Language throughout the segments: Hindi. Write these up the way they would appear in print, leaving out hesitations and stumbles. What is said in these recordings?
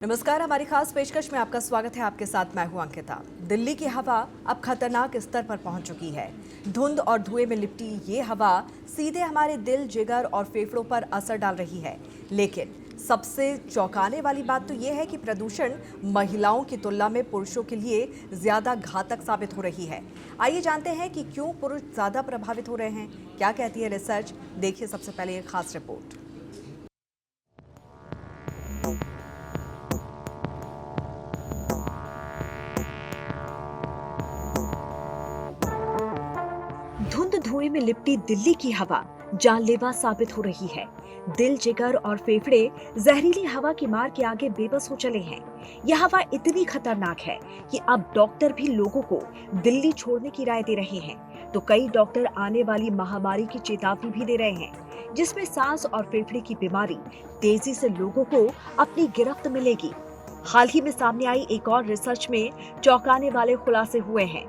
नमस्कार, हमारी खास पेशकश में आपका स्वागत है। आपके साथ मैं हूं अंकिता। दिल्ली की हवा अब खतरनाक स्तर पर पहुंच चुकी है। धुंध और धुएं में लिपटी ये हवा सीधे हमारे दिल, जिगर और फेफड़ों पर असर डाल रही है। लेकिन सबसे चौंकाने वाली बात तो ये है कि प्रदूषण महिलाओं की तुलना में पुरुषों के लिए ज्यादा घातक साबित हो रही है। आइए जानते हैं कि क्यों पुरुष ज्यादा प्रभावित हो रहे हैं, क्या कहती है रिसर्च। देखिए सबसे पहले ये खास रिपोर्ट। धुंध धुएं में लिपटी दिल्ली की हवा जानलेवा साबित हो रही है। दिल, जिगर और फेफड़े जहरीली हवा की मार के आगे बेबस हो चले हैं। यह हवा इतनी खतरनाक है कि अब डॉक्टर भी लोगों को दिल्ली छोड़ने की राय दे रहे हैं। तो कई डॉक्टर आने वाली महामारी की चेतावनी भी दे रहे हैं, जिसमें सांस और फेफड़े की बीमारी तेजी से लोगों को अपनी गिरफ्त में लेगी। हाल ही में सामने आई एक और रिसर्च में चौंकाने वाले खुलासे हुए हैं।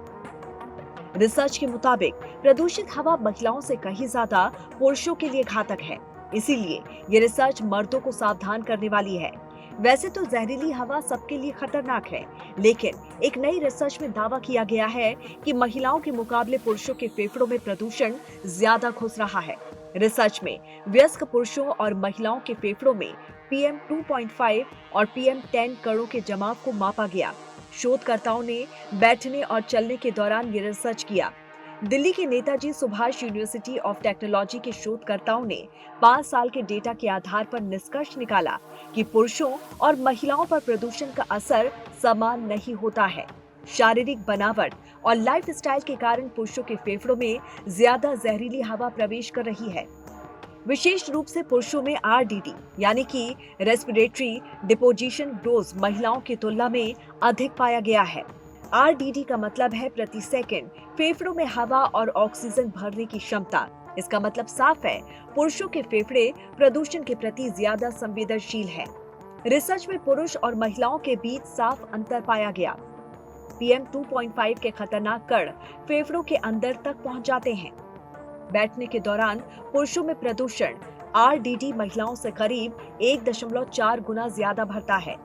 रिसर्च के मुताबिक प्रदूषित हवा महिलाओं से कहीं ज्यादा पुरुषों के लिए घातक है। इसीलिए ये रिसर्च मर्दों को सावधान करने वाली है। वैसे तो जहरीली हवा सबके लिए खतरनाक है, लेकिन एक नई रिसर्च में दावा किया गया है कि महिलाओं के मुकाबले पुरुषों के फेफड़ों में प्रदूषण ज्यादा घुस रहा है। रिसर्च में वयस्क पुरुषों और महिलाओं के फेफड़ों में PM 2.5 और PM 10 कणों के जमाव को मापा गया। शोधकर्ताओं ने बैठने और चलने के दौरान ये रिसर्च किया। दिल्ली के Netaji Subhash university of technology के शोधकर्ताओं ने 5 साल के डेटा के आधार पर निष्कर्ष निकाला कि पुरुषों और महिलाओं पर प्रदूषण का असर समान नहीं होता है। शारीरिक बनावट और लाइफस्टाइल के कारण पुरुषों के फेफड़ों में ज्यादा जहरीली हवा प्रवेश कर रही है। विशेष रूप से पुरुषों में RDD यानी कि रेस्पिरेटरी डिपोजिशन डोज महिलाओं की तुलना में अधिक पाया गया है। RDD का मतलब है प्रति सेकंड फेफड़ों में हवा और ऑक्सीजन भरने की क्षमता। इसका मतलब साफ है, पुरुषों के फेफड़े प्रदूषण के प्रति ज्यादा संवेदनशील है। रिसर्च में पुरुष और महिलाओं के बीच साफ अंतर पाया गया। PM 2.5 के खतरनाक कण फेफड़ों के अंदर तक पहुंच जाते हैं। बैठने के दौरान पुरुषों में प्रदूषण RDD महिलाओं से करीब 1.4 गुना ज्यादा भरता है।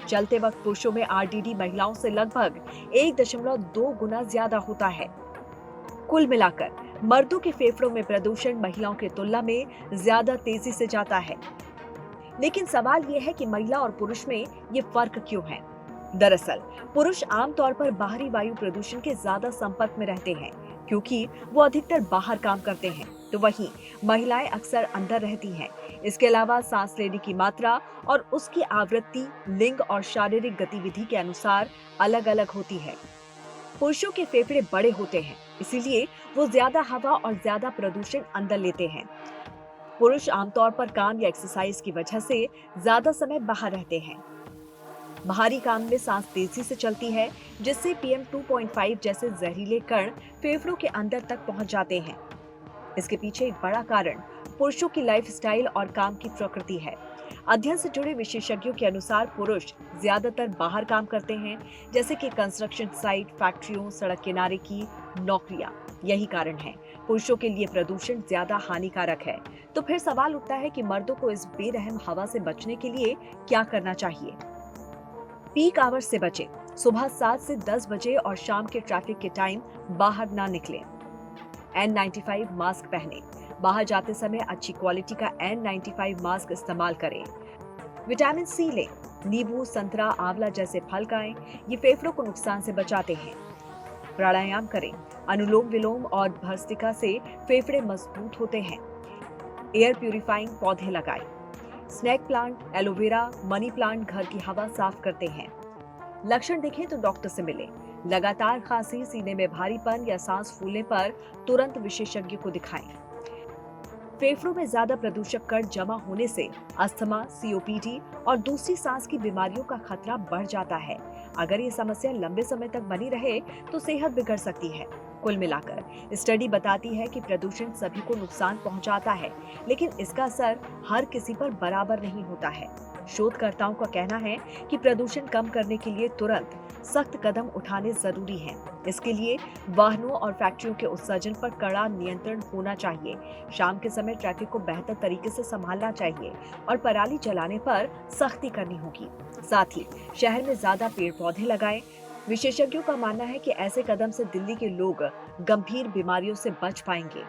चलते वक्त पुरुषों में RDD महिलाओं से लगभग 1.2 गुना ज्यादा होता है। कुल मिलाकर मर्दों के फेफड़ों में प्रदूषण महिलाओं की तुलना में ज्यादा तेजी से जाता है। लेकिन सवाल यह है कि महिला और पुरुष में ये फर्क क्यों है? दरअसल पुरुष आमतौर पर बाहरी वायु प्रदूषण के ज्यादा संपर्क में रहते हैं, क्योंकि वो अधिकतर बाहर काम करते हैं, तो वहीं महिलाएं अक्सर अंदर रहती हैं। इसके अलावा सांस लेने की मात्रा और उसकी आवृत्ति लिंग और शारीरिक गतिविधि के अनुसार अलग अलग होती है। पुरुषों के फेफड़े बड़े होते हैं, इसीलिए वो ज्यादा हवा और ज्यादा प्रदूषण अंदर लेते हैं। पुरुष आमतौर पर काम या एक्सरसाइज की वजह से ज्यादा समय बाहर रहते हैं। बाहरी काम में सांस तेजी से चलती है, जिससे PM 2.5 जैसे जहरीले कण फेफड़ों के अंदर तक पहुंच जाते हैं। इसके पीछे एक बड़ा कारण पुरुषों की लाइफस्टाइल और काम की प्रकृति है। अध्ययन से जुड़े विशेषज्ञों के अनुसार पुरुष ज्यादातर बाहर काम करते हैं, जैसे कि कंस्ट्रक्शन साइट, फैक्ट्रियों, सड़क किनारे की नौकरियां। यही कारण है पुरुषों के लिए प्रदूषण ज्यादा हानिकारक है। तो फिर सवाल उठता है कि मर्दों को इस बेरहम हवा से बचने के लिए क्या करना चाहिए? पीक आवर्स से बचें। सुबह 7 से 10 बजे और शाम के ट्रैफिक के टाइम बाहर ना निकलें। N95 मास्क पहनें। बाहर जाते समय अच्छी क्वालिटी का N95 मास्क इस्तेमाल करें। विटामिन C लें। नींबू, संतरा, आंवला जैसे फल खाएं। ये फेफड़ों को नुकसान से बचाते हैं। प्राणायाम करें। अनुलोम विलोम और भस्त्रिका से फेफड़े मजबूत होते हैं। एयर प्यूरिफाइंग पौधे लगाएं। Snake plant, aloe vera, money plant घर की हवा साफ करते हैं। लक्षण दिखे तो डॉक्टर से मिलें। लगातार खांसी, सीने में भारीपन या सांस फूलने पर तुरंत विशेषज्ञ को दिखाएं। फेफड़ों में ज्यादा प्रदूषक कण जमा होने से अस्थमा, COPD और दूसरी सांस की बीमारियों का खतरा बढ़ जाता है। अगर ये समस्या लंबे समय तक बनी रहे तो सेहत बिगड़ सकती है। कुल मिलाकर स्टडी बताती है कि प्रदूषण सभी को नुकसान पहुंचाता है, लेकिन इसका असर हर किसी पर बराबर नहीं होता है। शोधकर्ताओं का कहना है कि प्रदूषण कम करने के लिए तुरंत सख्त कदम उठाने जरूरी हैं। इसके लिए वाहनों और फैक्ट्रियों के उत्सर्जन पर कड़ा नियंत्रण होना चाहिए। शाम के समय ट्रैफिक को बेहतर तरीके से संभालना चाहिए और पराली जलाने पर सख्ती करनी होगी। साथ ही शहर में ज्यादा पेड़ पौधे लगाएं। विशेषज्ञों का मानना है कि ऐसे कदम से दिल्ली के लोग गंभीर बीमारियों से बच पाएंगे।